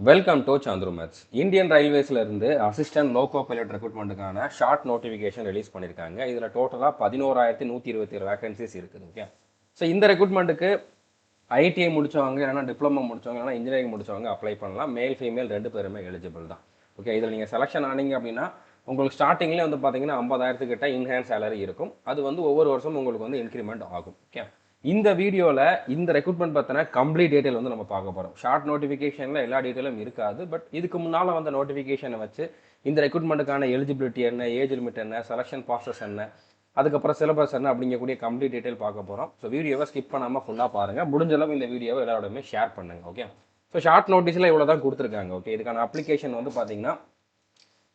Welcome to Chandru maths. Indian ரயில்வேஸ்ல இருந்து assistant loco pilot ரெக்ரூட்மெண்ட்டுக்கான ஷார்ட் நோட்டிஃபிகேஷன் ரிலீஸ் பண்ணியிருக்காங்க. இதில் டோட்டலாக 11,127 வேகன்சிஸ் இருக்குது. ஓகே, ஸோ இந்த ரெக்ரூட்மெண்ட்டுக்கு ஐடிஐ முடிச்சவங்க, இல்லைனா டிப்ளமோ முடிச்சவங்க, இல்லைனா இன்ஜினியரிங் முடிச்சவங்க அப்ளை பண்ணலாம். மேல் ஃபீமேல் ரெண்டு பேருமே எலிஜிபிள் தான். ஓகே, இதில் நீங்கள் செலெக்ஷன் ஆனீங்க அப்படின்னா உங்களுக்கு ஸ்டார்டிங்லேயே வந்து பார்த்தீங்கன்னா 50,000 கிட்ட இன்ஹேண்ட் சேலரி இருக்கும். அது வந்து ஒவ்வொரு வருஷமும் உங்களுக்கு வந்து இன்க்ரிமெண்ட் ஆகும். ஓகே, இந்த வீடியோவில் இந்த ரெக்ரூட்மெண்ட் பற்றின கம்ப்ளீட் டீட்டெயில் வந்து நம்ம பார்க்க போகிறோம். ஷார்ட் நோட்டிஃபிகேஷனில் எல்லா டீட்டெயிலும் இருக்காது. பட் இதுக்கு முன்னால் வந்த நோட்டிஃபிகேஷனை வச்சு இந்த ரெக்ரூட்மெண்ட்டுக்கான எலிஜிபிலிட்டி என்ன, ஏஜ் லிமிட் என்ன, செலெக்ஷன் ப்ராசஸ் என்ன, அதுக்கப்புறம் சிலபஸ் என்ன அப்படிங்கக்கூடிய கம்ப்ளீட் டீட்டெயில் பார்க்க போகிறோம். ஸோ வீடியோவை ஸ்கிப் பண்ணாமல் ஃபுல்லாக பாருங்கள். முடிஞ்ச அளவு இந்த வீடியோவை எல்லாரோடையுமே ஷேர் பண்ணுங்கள். ஓகே, ஸோ ஷார்ட் நோட்டீஸில் இவ்வளோ தான் கொடுத்துருக்காங்க. ஓகே, இதுக்கான அப்ளிகேஷன் வந்து பார்த்தீங்கன்னா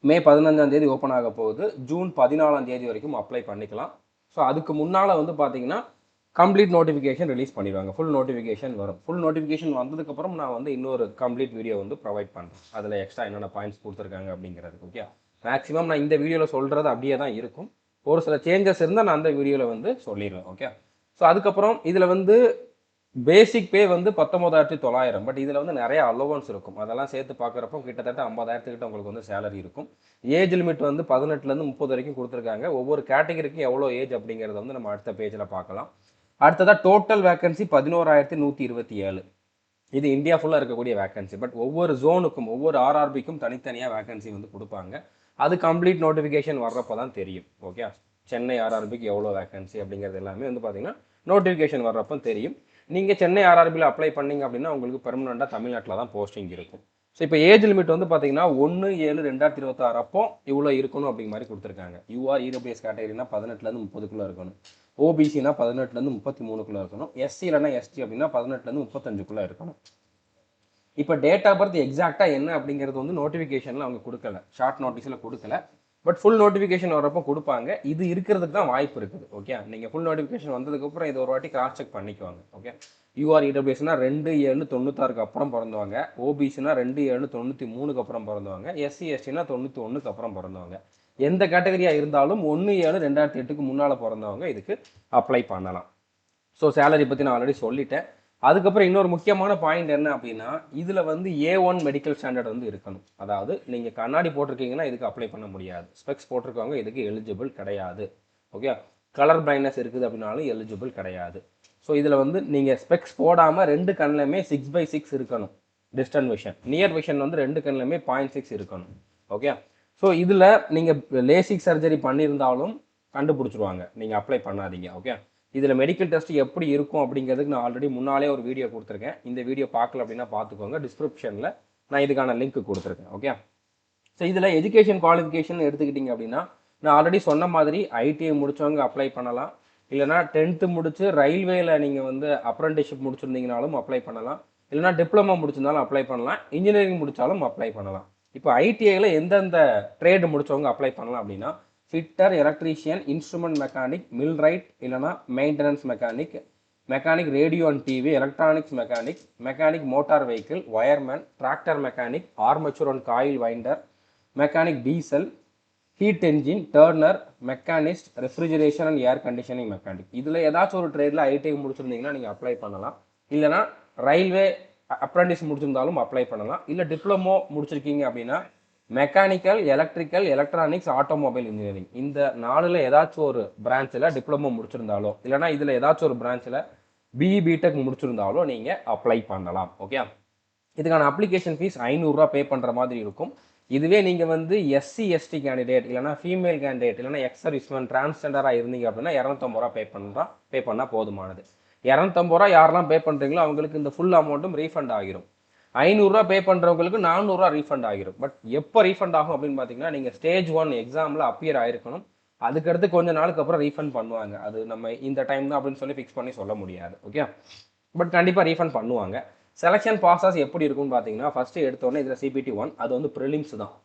மே 15 ஓப்பன் ஆக போகுது. ஜூன் 14 வரைக்கும் அப்ளை பண்ணிக்கலாம். ஸோ அதுக்கு முன்னால் வந்து பார்த்தீங்கன்னா கம்ப்ளீட் நோட்டிஃபிகேஷன் ரிலீஸ் பண்ணிடுவாங்க. ஃபுல் நோட்டிஃபிகேஷன் வரும். ஃபுல் நோட்டிஃபிகேஷன் வந்ததுக்கப்புறம் நான் வந்து இன்னொரு கம்ப்ளீட் வீடியோ வந்து ப்ரொவைட் பண்ணுறேன். அதில் எக்ஸ்ட்ரா என்னென்ன பாயிண்ட்ஸ் கொடுத்துருக்காங்க அப்படிங்கிறது. ஓகே, மேக்ஸிமம் நான் இந்த வீடியோவில் சொல்கிறது அப்படியே தான் இருக்கும். ஒரு சில சேஞ்சஸ் இருந்தால் நான் அந்த வீடியோவில் வந்து சொல்லிடுவேன். ஓகே, ஸோ அதுக்கப்புறம் இதில் வந்து பேசிக் பே வந்து 19,900. பட் இதில் வந்து நிறைய அலோவன்ஸ் இருக்கும். அதெல்லாம் சேர்த்து பார்க்குறப்போ கிட்டத்தட்ட 50,000 கிட்ட உங்களுக்கு வந்து சேலரி இருக்கும். ஏஜ் லிமிட் வந்து 18லேருந்து 30 வரைக்கும் கொடுத்துருக்காங்க. ஒவ்வொரு கேட்டகரிக்கும் எவ்வளோ ஏஜ் அப்படிங்கிறத வந்து நம்ம அடுத்த பேஜில் பார்க்கலாம். அடுத்ததாக டோட்டல் வேக்கன்சி 11,127. இது இந்தியா ஃபுல்லாக இருக்கக்கூடிய வேக்கன்சி. பட் ஒவ்வொரு ஜோனுக்கும் ஒவ்வொரு ஆர்ஆர்பிக்கும் தனித்தனியாக வேக்கன்சி வந்து கொடுப்பாங்க. அது கம்ப்ளீட் நோட்டிஃபிகேஷன் வர்றப்போ தான் தெரியும். ஓகே, சென்னை ஆர்ஆர்பிக்கு எவ்வளோ வேக்கன்சி அப்படிங்கிறது எல்லாமே வந்து பார்த்தீங்கன்னா நோட்டிஃபிகேஷன் வர்றப்போ தெரியும். நீங்கள் சென்னை ஆர்ஆர்பியில் அப்ளை பண்ணீங்க அப்படின்னா உங்களுக்கு பெர்மனெண்ட்டாக தமிழ்நாட்டில் தான் போஸ்டிங் இருக்கும். ஸோ இப்போ ஏஜ் லிமிட் வந்து பார்த்தீங்கன்னா 1/7/2026 அப்போ இவ்வளோ இருக்கணும் அப்படிங்கிற மாதிரி கொடுத்துருக்காங்க. யூஆர் இடபிள்யூஎஸ் கேட்டகரினா 18லேருந்து 30க்குள்ளே இருக்கணும். ஓபிசினா 18லேருந்து 33க்குள்ளே இருக்கணும். எஸ்சி இல்லைனா எஸ்டி அப்படின்னா 18லேருந்து 35க்குள்ளே இருக்கணும். இப்போ டேட் ஆஃப் பர்த் எக்ஸாக்டாக என்ன அப்படிங்கிறது வந்து நோட்டிஃபிகேஷனில் அவங்க கொடுக்கல, ஷார்ட் நோட்டீஸில் கொடுக்கல. பட் ஃபுல் நோட்டிஃபிகேஷன் வரப்போ கொடுப்பாங்க. இது இருக்கிறதுக்கு தான் வாய்ப்பு இருக்குது. ஓகே, நீங்கள் ஃபுல் நோட்டிஃபிகேஷன் வந்ததுக்கப்புறம் இது ஒரு வாட்டி கிராஸ் செக் பண்ணிக்குவாங்க. ஓகே, யூஆர் இடபிள்யூஎஸ்னா 2/7/96 அப்புறம் பிறந்தவங்க, ஓபிசினா 2/7/93 அப்புறம் பிறந்தவங்க, எஸ்சி எஸ்டினா 91 அப்புறம் பிறந்தவங்க. எந்த கேட்டகரியாக இருந்தாலும் 1/7/2008 முன்னால் பிறந்தவங்க இதுக்கு அப்ளை பண்ணலாம். ஸோ சேலரி பற்றி நான் ஆல்ரெடி சொல்லிட்டேன். அதுக்கப்புறம் இன்னொரு முக்கியமான பாயிண்ட் என்ன அப்படின்னா இதில் வந்து A1 மெடிக்கல் ஸ்டாண்டர்ட் வந்து இருக்கணும். அதாவது நீங்கள் கண்ணாடி போட்டிருக்கீங்கன்னா இதுக்கு அப்ளை பண்ண முடியாது. ஸ்பெக்ஸ் போட்டிருக்கவங்க இதுக்கு எலிஜிபிள் கிடையாது. ஓகே, கலர் பிளைண்ட்னஸ் இருக்குது அப்படின்னாலும் எலிஜிபிள் கிடையாது. ஸோ இதில் வந்து நீங்கள் ஸ்பெக்ஸ் போடாமல் ரெண்டு கண்ணிலுமே 6/6 இருக்கணும். டிஸ்டன்ட் விஷன், நியர் விஷன் வந்து ரெண்டு கண்ணிலுமே 0.6 இருக்கணும். ஓகே, ஸோ இதில் நீங்கள் லேசிக் சர்ஜரி பண்ணியிருந்தாலும் கண்டுபிடிச்சிருவாங்க, நீங்கள் அப்ளை பண்ணாதீங்க. ஓகே, இதில் மெடிக்கல் டெஸ்ட் எப்படி இருக்கும் அப்படிங்கிறதுக்கு நான் ஆல்ரெடி முன்னாலே ஒரு வீடியோ கொடுத்துருக்கேன். இந்த வீடியோ பார்க்கல அப்படின்னா பார்த்துக்கோங்க. டிஸ்கிரிப்ஷனில் நான் இதுக்கான லிங்க் கொடுத்துருக்கேன். ஓகே, ஸோ இதில் எஜுகேஷன் குவாலிஃபிகேஷன் எடுத்துக்கிட்டிங்க அப்படின்னா நான் ஆல்ரெடி சொன்ன மாதிரி ஐடிஐ முடித்தவங்க அப்ளை பண்ணலாம். இல்லைனா 10th முடிச்சு ரயில்வேல நீங்கள் வந்து அப்ரெண்டிஸ்ஷிப் முடிச்சிருந்தீங்கனாலும் அப்ளை பண்ணலாம். இல்லைனா டிப்ளமோ முடிச்சிருந்தாலும் அப்ளை பண்ணலாம். இன்ஜினியரிங் முடித்தாலும் அப்ளை பண்ணலாம். இப்போ ஐடிஐயில் எந்தெந்த ட்ரேடு முடித்தவங்க அப்ளை பண்ணலாம் அப்படின்னா fitter, electrician, instrument mechanic, millwright இல்லைனா maintenance mechanic, mechanic radio and TV, electronics mechanic, mechanic motor vehicle, wireman, tractor mechanic, armature and coil winder, mechanic diesel, heat engine, turner, machinist, refrigeration and air conditioning mechanic. இதில் ஏதாச்சும் ஒரு ட்ரேடில் ITI முடிச்சிருந்தீங்கன்னா நீங்கள் apply பண்ணலாம். இல்லைனா railway apprentice முடிச்சிருந்தாலும் apply பண்ணலாம். இல்லை diploma முடிச்சிருக்கீங்க அப்படின்னா mechanical, electrical, electronics, automobile engineering இந்த 4ல் ஏதாச்சும் ஒரு பிரான்ச்சில் டிப்ளமோ முடிச்சிருந்தாலோ இல்லைனா இதில் ஏதாச்சும் ஒரு பிரான்ச்சில் பிஇ பிடெக் முடிச்சிருந்தாலோ நீங்கள் அப்ளை பண்ணலாம். ஓகே, இதுக்கான அப்ளிகேஷன் ஃபீஸ் 500 பே பண்ணுற மாதிரி இருக்கும். இதுவே நீங்கள் வந்து எஸ்சி எஸ்டி கேண்டிடேட் இல்லைனா ஃபீமேல் கேண்டிடேட் இல்லைனா எக்ஸ் சர்வீஸ்மேன், டிரான்ஸ்ஜெண்டராக இருந்தீங்க அப்படின்னா 250 பே பண்ணால் போதுமானது. 250 யாரெல்லாம் பே பண்ணுறீங்களோ அவங்களுக்கு இந்த ஃபுல் அமௌண்ட்டும் ரீஃபண்ட் ஆகிரும். 500 பே பண்ணுறவங்களுக்கு 400 ரீஃபண்ட் ஆகிரும். பட் எப்போ ரீஃபண்ட் ஆகும் அப்படின்னு பார்த்தீங்கன்னா நீங்கள் ஸ்டேஜ் 1 எக்ஸாமில் அப்பியர் ஆகிருக்கணும். அதுக்கடுத்து கொஞ்ச நாளுக்கு அப்புறம் ரீஃபண்ட் பண்ணுவாங்க. அது நம்ம இந்த டைம் தான் அப்படின்னு சொல்லி ஃபிக்ஸ் பண்ணி சொல்ல முடியாது. ஓகே, பட் கண்டிப்பாக ரீஃபண்ட் பண்ணுவாங்க. செலெக்ஷன் ப்ராசஸ் எப்படி இருக்குன்னு பார்த்தீங்கன்னா ஃபஸ்ட்டு எடுத்தோடனே இதில் CPT 1 அது வந்து ப்ரிலிம்ஸ் தான்.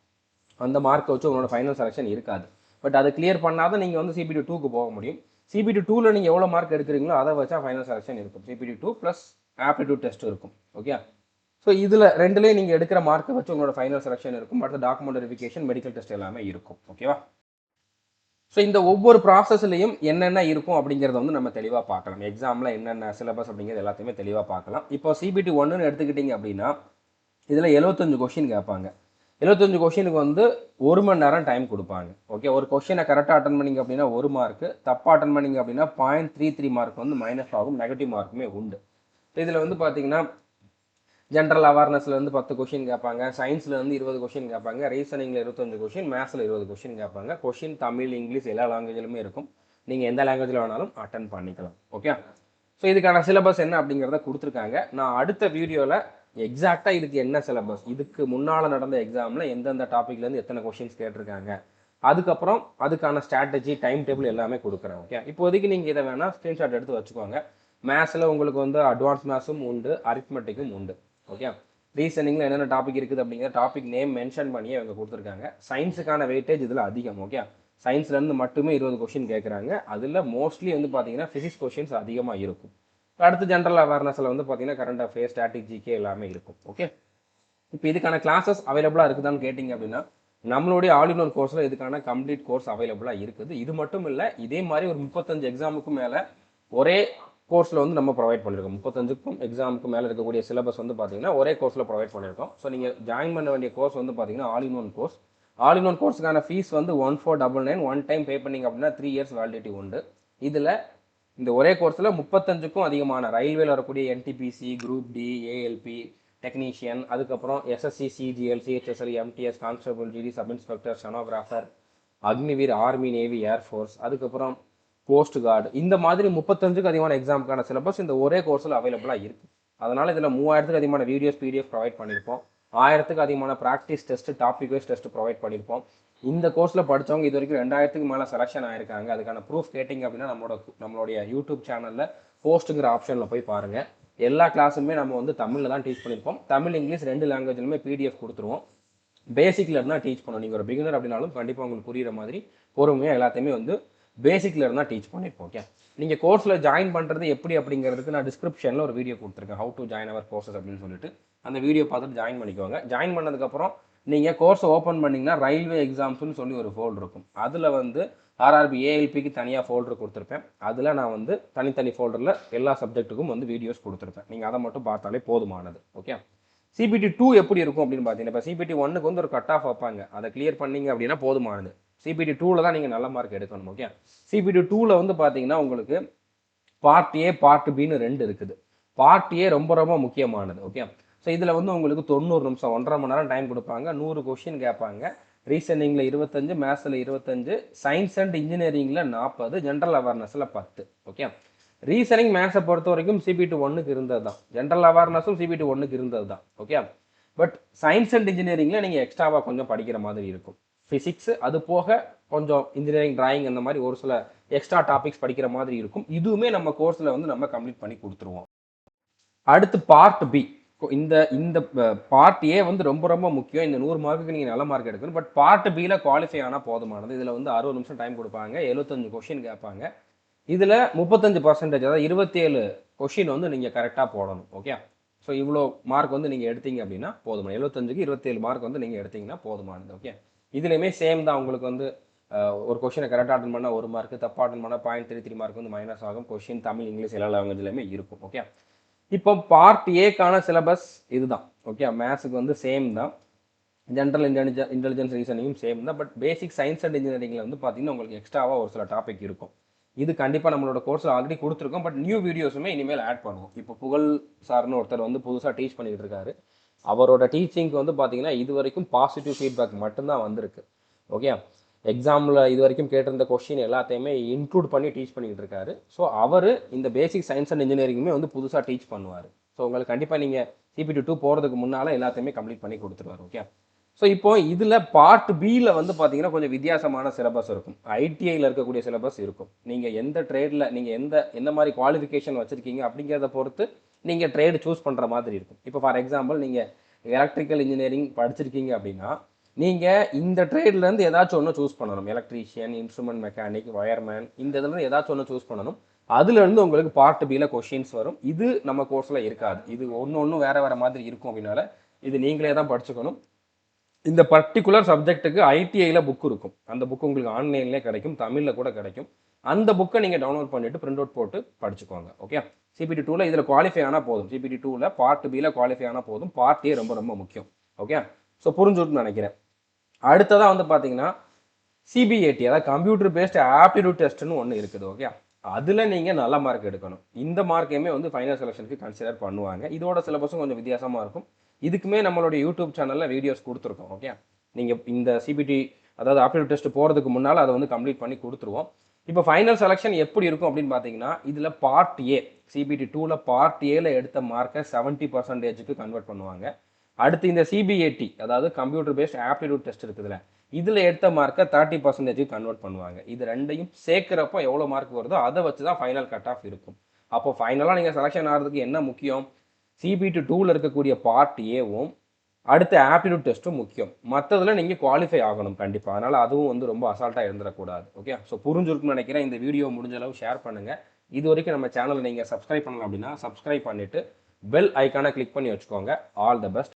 அந்த மார்க்கை வச்சு உங்களோட ஃபைனல் செலெக்ஷன் இருக்காது. பட் அதை கிளியர் பண்ணாத நீங்கள் வந்து CPT 2க்கு போக முடியும். CPT 2ல் நீங்கள் எவ்வளோ மார்க் எடுக்கிறீங்களோ அதை வச்சா ஃபைனல் செலெக்ஷன் இருக்கும். CPT 2 ப்ளஸ் ஆப்டிடியூட் டெஸ்ட் இருக்கும். ஓகே, ஸோ இதில் ரெண்டுலேயும் நீங்கள் எடுக்கிற மார்க்கை வச்சு உங்களோட ஃபைனல் செலெக்ஷன் இருக்கும். அடுத்த டாக்குமெண்ட் வெரிஃபிகேஷன், மெடிக்கல் டெஸ்ட் எல்லாமே இருக்கும். ஓகேவா? ஸோ இந்த ஒவ்வொரு ப்ராசஸ்லையும் என்னென்ன இருக்கும் அப்படிங்கிறத வந்து நம்ம தெளிவாக பார்க்கலாம். எக்ஸாமில் என்னென்ன சிலபஸ் அப்படிங்கிறது எல்லாத்தையுமே தெளிவாக பார்க்கலாம். இப்போ CPT 1ன்னு எடுத்துக்கிட்டிங்க அப்படின்னா இதில் 75 கொஷின் கேட்பாங்க. 75 கொஷினுக்கு வந்து 1 மணி நேரம் டைம் கொடுப்பாங்க. ஓகே, ஒரு கொஷினை கரெக்டாக அட்டன் பண்ணிங்க அப்படின்னா 1 மார்க்கு, தப்பாக அட்டன் பண்ணிங்க அப்படின்னா 0.33 மார்க் வந்து மைனஸ் ஆகும், நெகட்டிவ் மார்க்குமே உண்டு. இதில் வந்து பார்த்தீங்கன்னா ஜென்ரல் அவேர்னஸில் வந்து 10 கொஷின் கேட்பாங்க, சயின்ஸில் வந்து 20 கொஷின் கேட்பாங்க, ரீசனிங்கில் 25 கொஷின், மேத்ஸில் 20 கொஷின் கேட்பாங்க. கொஷின் தமிழ், இங்கிலீஷ் எல்லா லாங்குவேஜிலுமே இருக்கும். நீங்கள் எந்த லாங்குவேஜில் வேணாலும் அட்டன் பண்ணிக்கலாம். ஓகே, ஸோ இதுக்கான சிலபஸ் என்ன அப்படிங்கிறத கொடுத்துருக்காங்க. நான் அடுத்த வீடியோவில் எக்ஸாக்டாக இதுக்கு என்ன சிலபஸ், இதுக்கு முன்னால் நடந்த எக்ஸாமில் எந்தெந்த டாப்பிக்லேருந்து எத்தனை கொஷின்ஸ் கேட்டிருக்காங்க, அதுக்கப்புறம் அதுக்கான ஸ்ட்ராட்டஜி, டைம் டேபிள் எல்லாமே கொடுக்குறேன். ஓகே, இப்போதைக்கு நீங்கள் இதை வேணால் ஸ்க்ரீன்ஷாட் எடுத்து வச்சுக்கோங்க. மேத்ஸில் உங்களுக்கு வந்து அட்வான்ஸ் மேத்ஸும் உண்டு, அரித்மெட்டிக்கும் உண்டு. ஓகே, ரீசனிங்கில் என்னென்ன டாபிக் இருக்குது அப்படிங்கிற டாபிக் நேம் மென்ஷன் பண்ணியே அவங்க கொடுத்துருக்காங்க. சயின்ஸுக்கான வெயிட்டேஜ் இதில் அதிகம். ஓகே, சயின்ஸ்லேருந்து மட்டுமே 20 கொஷின் கேட்குறாங்க. அதில் மோஸ்ட்லி வந்து பார்த்தீங்கன்னா ஃபிசிக்ஸ் கொஷின்ஸ் அதிகமாக இருக்கும். அடுத்து ஜென்ரல் அவேர்னஸில் வந்து பார்த்தீங்கன்னா கரண்ட் அஃபேர்ஸ், ஸ்டாட்டிக், ஜிகே எல்லாமே இருக்கும். ஓகே, இப்போ இதுக்கான கிளாஸஸ் அவைலபிளாக இருக்குதான்னு கேட்டிங்க அப்படின்னா நம்மளுடைய ஆல் இன் ஒன் கோர்ஸில் இதுக்கான கம்ப்ளீட் கோர்ஸ் அவைலபிளாக இருக்குது. இது மட்டும் இல்லை, இதே மாதிரி ஒரு 35 எக்ஸாமுக்கும் மேலே ஒரே கோர்ஸில் வந்து நம்ம ப்ரொவைட் பண்ணியிருக்கோம். 35க்கும் எக்ஸாமுக்கு மேலே இருக்கக்கூடிய சிலபஸ் வந்து பார்த்தீங்கன்னா ஒரே கோர்ஸில் ப்ரொவைட் பண்ணியிருக்கோம். ஸோ நீங்கள் ஜாயின் பண்ண வேண்டிய கோர்ஸ் வந்து பார்த்தீங்கன்னா all in one course. All in one கோர்ஸுக்கான ஃபீஸ் வந்து 1499. ஒன் டைம் பே பண்ணிங்க அப்படின்னா 3 இயர்ஸ் வேலிடிட்டி உண்டு. இதில் இந்த ஒரே கோர்ஸில் 35க்கும் அதிகமான ரயில்வேல வரக்கூடிய NTPC, group D, ALP, technician, அதுக்கப்புறம் SSC, CGL, CHSL, MTS, constable, GD, sub inspector, stenographer, Agniveer, army, navy, air force, அதுக்கப்புறம் கோஸ்ட் கார்டு, இந்த மாதிரி 35க்கு அதிகமான எக்ஸாமுக்கான சிலபஸ் இந்த ஒரே கோர்ஸில் அவைலபிளாக இருக்குது. அதனால் இதில் 3000க்கு அதிகமான வீடியோஸ், பிடிஎஃப் ப்ரொவைட் பண்ணியிருப்போம். 1000க்கு அதிகமான practice test, topic wise test provide பண்ணியிருப்போம். இந்த கோர்ஸில் படித்தவங்க இது வரைக்கும் 2000க்கு மேலே செலெக்ஷன் ஆயிருக்காங்க. அதுக்கான ப்ரூஃப் கேட்டிங்க அப்படின்னா நம்மளுடைய யூடியூப் சேனலில் போஸ்ட்டுங்கிற ஆப்ஷனில் போய் பாருங்கள். எல்லா கிளாஸுமே நம்ம வந்து தமிழில் தான் டீச் பண்ணியிருப்போம். தமிழ், இங்கிலீஷ் 2 லாங்குவேஜ்லுமே பிடிஎஃப் கொடுத்துருவோம். பேசிக்கில் இருந்தால் டீச் பண்ணணும். நீங்கள் ஒரு பிகினர் அப்படின்னாலும் கண்டிப்பாக உங்களுக்கு புரிகிற மாதிரி பொறுமையாக எல்லாத்தையுமே வந்து பேசிக்கில் இருந்தால் டீச் பண்ணியிருப்போம். ஓகே, நீங்கள் கோர்ஸில் ஜாயின் பண்ணுறது எப்படி அப்படிங்கிறதுக்கு நான் டிஸ்கிரிப்ஷனில் ஒரு வீடியோ கொடுத்துருக்கேன், how to join our courses அப்படின்னு சொல்லிட்டு. அந்த வீடியோ பார்த்துட்டு ஜாயின் பண்ணிக்கோங்க. ஜாயின் பண்ணதுக்கப்புறம் நீங்கள் கோர்ஸை ஓப்பன் பண்ணிங்கன்னா ரயில்வே எக்ஸாம்ஸ்னு சொல்லி ஒரு ஃபோல்டர் இருக்கும். அதில் வந்து ஆர்ஆர்பி, ஏஎல்பிக்கு தனியாக ஃபோல்டர் கொடுத்துருப்பேன். அதில் நான் வந்து தனித்தனி ஃபோல்டரில் எல்லா சப்ஜெக்ட்டுக்கும் வந்து வீடியோஸ் கொடுத்துருப்பேன். நீங்கள் அதை மட்டும் பார்த்தாலே போதுமானது. ஓகே, சிபிடி 2 எப்படி இருக்கும் அப்படின்னு பார்த்தீங்கன்னா, இப்போ சிபிடி 1க்கு வந்து ஒரு கட் ஆஃப் வைப்பாங்க. அதை கிளியர் பண்ணிங்க அப்படின்னா போதுமானது. சிபிடி 2ல் தான் நீங்கள் நல்ல மார்க் எடுக்கணும். ஓகே, சிபிடி 2ல் வந்து பார்த்தீங்கன்னா உங்களுக்கு பார்ட் ஏ, பார்ட் பின்னு 2 இருக்குது. பார்ட் ஏ ரொம்ப ரொம்ப முக்கியமானது. ஓகே, ஸோ இதில் வந்து உங்களுக்கு 90 நிமிஷம், 1.5 மணி நேரம் டைம் கொடுப்பாங்க. 100 கொஷின் கேட்பாங்க. ரீசனிங்கில் 25, மேத்ஸில் 25, சயின்ஸ் அண்ட் இன்ஜினியரிங்கில் 40, ஜென்ரல் அவேர்னஸில் 10. ஓகே, ரீசனிங் மேத்ஸை பொறுத்த வரைக்கும் சிபிடி 1க்கு இருந்தது தான், ஜென்ரல் அவேர்னஸும் சிபிடி 1க்கு இருந்தது தான். ஓகே, பட் சயின்ஸ் அண்ட் இன்ஜினியரிங்கில் நீங்கள் எக்ஸ்ட்ராவாக கொஞ்சம் படிக்கிற மாதிரி இருக்கும். ஃபிசிக்ஸ், அது போக கொஞ்சம் இன்ஜினியரிங், டிராயிங், அந்த மாதிரி ஒரு சில எக்ஸ்ட்ரா டாபிக்ஸ் படிக்கிற மாதிரி இருக்கும். இதுவுமே நம்ம கோர்ஸில் வந்து நம்ம கம்ப்ளீட் பண்ணி கொடுத்துருவோம். அடுத்து பார்ட் பி. இந்த இந்த பார்ட் ஏ வந்து ரொம்ப ரொம்ப முக்கியம். இந்த 100 மார்க்குக்கு நீங்கள் நல்ல மார்க் எடுக்கணும். பட் பார்ட் பியில் குவாலிஃபை ஆனால் போதுமானது. இதில் வந்து 60 நிமிஷம் டைம் கொடுப்பாங்க, 75 கொஷின் கேட்பாங்க. இதில் 35%, அதாவது 27 கொஷின் வந்து நீங்கள் கரெக்டாக போடணும். ஓகே, ஸோ இவ்வளோ மார்க் வந்து நீங்கள் எடுத்தீங்க அப்படின்னா போதுமான, 75க்கு 27 மார்க் வந்து நீங்கள் எடுத்தீங்கன்னா போதுமானது. ஓகே, இதுலேயுமே சேம் தான். உங்களுக்கு வந்து ஒரு கொஷினை கரெக்டாக அட்டன் பண்ணால் 1 மார்க், தப்பாக அட்டன் பண்ணால் 0.33 மார்க் வந்து மைனஸ் ஆகும். கொஷின் தமிழ், இங்கிலீஷ் எல்லா லாங்குவேஜ்லையுமே இருக்கும். ஓகே, இப்போ பார்ட் ஏக்கான சிலபஸ் இதுதான். ஓகே, மேத்ஸுக்கு வந்து சேம் தான், ஜென்ரல் இன்டெலிஜென்ஸ், ரீசனிங்கும் சேம் தான். பட் பேசிக் சயின்ஸ் அண்ட் இன்ஜினியரிங்கில் வந்து பார்த்தீங்கன்னா உங்களுக்கு எக்ஸ்ட்ராவாக ஒரு சில டாபிக் இருக்கும். இது கண்டிப்பாக நம்மளோட கோர்ஸில் ஆல்ரெடி கொடுத்துருக்கோம். பட் நியூ வீடியோஸுமே இனிமேல் ஆட் பண்ணுவோம். இப்போ புகழ் சார்னு ஒருத்தர் வந்து புதுசாக டீச் பண்ணிக்கிட்டு இருக்காரு. அவரோட டீச்சிங்க்கு வந்து பார்த்தீங்கன்னா இது வரைக்கும் பாசிட்டிவ் ஃபீட்பேக் மட்டும்தான் வந்திருக்கு. ஓகே, எக்ஸாமில் இது வரைக்கும் கேட்டிருந்த கொஸ்டின் எல்லாத்தையுமே இன்க்ளூட் பண்ணி டீச் பண்ணிக்கிட்டு இருக்காரு. ஸோ அவர் இந்த பேசிக் சயின்ஸ் அண்ட் இன்ஜினியரிங்குமே வந்து புதுசாக டீச் பண்ணுவார். ஸோ உங்களுக்கு கண்டிப்பாக நீங்கள் சிபிடி 2 போகிறதுக்கு முன்னால் எல்லாத்தையுமே கம்ப்ளீட் பண்ணி கொடுத்துருவார். ஓகே, ஸோ இப்போ இதில் பார்ட் பியில் வந்து பார்த்தீங்கன்னா கொஞ்சம் வித்தியாசமான சிலபஸ் இருக்கும். ஐடிஐயில் இருக்கக்கூடிய சிலபஸ் இருக்கும். நீங்கள் எந்த ட்ரேடில் நீங்கள் எந்த மாதிரி குவாலிஃபிகேஷன் வச்சுருக்கீங்க அப்படிங்கிறத பொறுத்து நீங்கள் ட்ரேடு சூஸ் பண்ணுற மாதிரி இருக்கும். இப்போ ஃபார் எக்ஸாம்பிள் நீங்கள் எலக்ட்ரிக்கல் இன்ஜினியரிங் படிச்சிருக்கீங்க அப்படின்னா நீங்கள் இந்த ட்ரேட்லேருந்து ஏதாச்சும் ஒன்று சூஸ் பண்ணணும். எலக்ட்ரீஷியன், இன்ஸ்ட்ருமெண்ட் மெக்கானிக், வயர்மேன், இந்த இதுலேருந்து ஏதாச்சும் ஒன்று சூஸ் பண்ணணும். அதுலேருந்து உங்களுக்கு பார்ட் பியில் கொஷின்ஸ் வரும். இது நம்ம கோர்ஸில் இருக்காது. இது ஒன்று வேறு மாதிரி இருக்கும். அப்படின்னால இது நீங்களே தான் படிச்சுக்கணும். இந்த பர்டிகுலர் சப்ஜெக்ட்டுக்கு ஐடிஐயில் புக் இருக்கும். அந்த புக் உங்களுக்கு ஆன்லைன்லேயே கிடைக்கும், தமிழில் கூட கிடைக்கும். அந்த புக்கை நீங்கள் டவுன்லோட் பண்ணிவிட்டு பிரிண்ட் அவுட் போட்டு படிச்சுக்கோங்க. ஓகே, சிபிடி 2ல் இதில் குவாலிஃபை ஆனால் போதும். சிபிடி 2ல் பார்ட் பியில் குவாலிஃபை ஆனால் போதும். பார்ட் ஏ ரொம்ப ரொம்ப முக்கியம். ஓகே, ஸோ புரிஞ்சுட்டுன்னு நினைக்கிறேன். அடுத்ததாக வந்து பார்த்தீங்கன்னா சிபிஏடி, அதாவது கம்ப்யூட்டர் பேஸ்ட் ஆப்டிடியூட் டெஸ்ட்னு ஒன்று இருக்குது. ஓகே, அதில் நீங்கள் நல்ல மார்க் எடுக்கணும். இந்த மார்க்கையுமே வந்து ஃபைனல் செலெக்ஷனுக்கு கன்சிடர் பண்ணுவாங்க. இதோட சிலபஸும் கொஞ்சம் வித்தியாசமாக இருக்கும். இதுக்குமே நம்மளுடைய யூடியூப் சேனலில் வீடியோஸ் கொடுத்துருக்கோம். ஓகே, நீங்கள் இந்த சிபிடி அதாவது ஆப்டிடியூட் டெஸ்ட் போகிறதுக்கு முன்னால் அதை வந்து கம்ப்ளீட் பண்ணி கொடுத்துருவோம். இப்போ ஃபைனல் செலெக்ஷன் எப்படி இருக்கும் அப்படின்னு பார்த்தீங்கன்னா, இதில் பார்ட் ஏ, சிபிடி 2ல் பார்ட் ஏல எடுத்த மார்க்கை 70% கன்வெர்ட் பண்ணுவாங்க. அடுத்து இந்த சிபிஏடி, அதாவது கம்ப்யூட்டர் பேஸ்ட் ஆப்டிடியூட் டெஸ்ட் இருக்குதுல்ல, இதில் எடுத்த மார்க்கை 30% கன்வெர்ட் பண்ணுவாங்க. இது ரெண்டையும் சேர்க்குறப்போ எவ்வளோ மார்க் வருதோ அதை வச்சு தான் ஃபைனல் கட் ஆஃப் இருக்கும். அப்போ ஃபைனலாக நீங்கள் செலெக்ஷன் ஆகிறதுக்கு என்ன முக்கியம்? சிபிடி 2ல் இருக்கக்கூடிய பார்ட் ஏவும் அடுத்த ஆப்டிடியூட் டெஸ்ட்டும் முக்கியம். மற்றதில் நீங்கள் குவாலிஃபை ஆகணும் கண்டிப்பாக. அதனால் அதுவும் வந்து ரொம்ப அசால்ட்டாக இருந்துடக்கூடாது. ஓகே, ஸோ புரிஞ்சிருக்குன்னு நினைக்கிறேன். இந்த வீடியோ முடிஞ்ச அளவு ஷேர் பண்ணுங்கள். இது வரைக்கும் நம்ம சேனலை நீங்கள் சப்ஸ்கிரைப் பண்ணலாம் அப்படின்னா சப்ஸ்கிரைப் பண்ணிவிட்டு பெல் ஐக்கானை கிளிக் பண்ணி வச்சுக்கோங்க. All the best.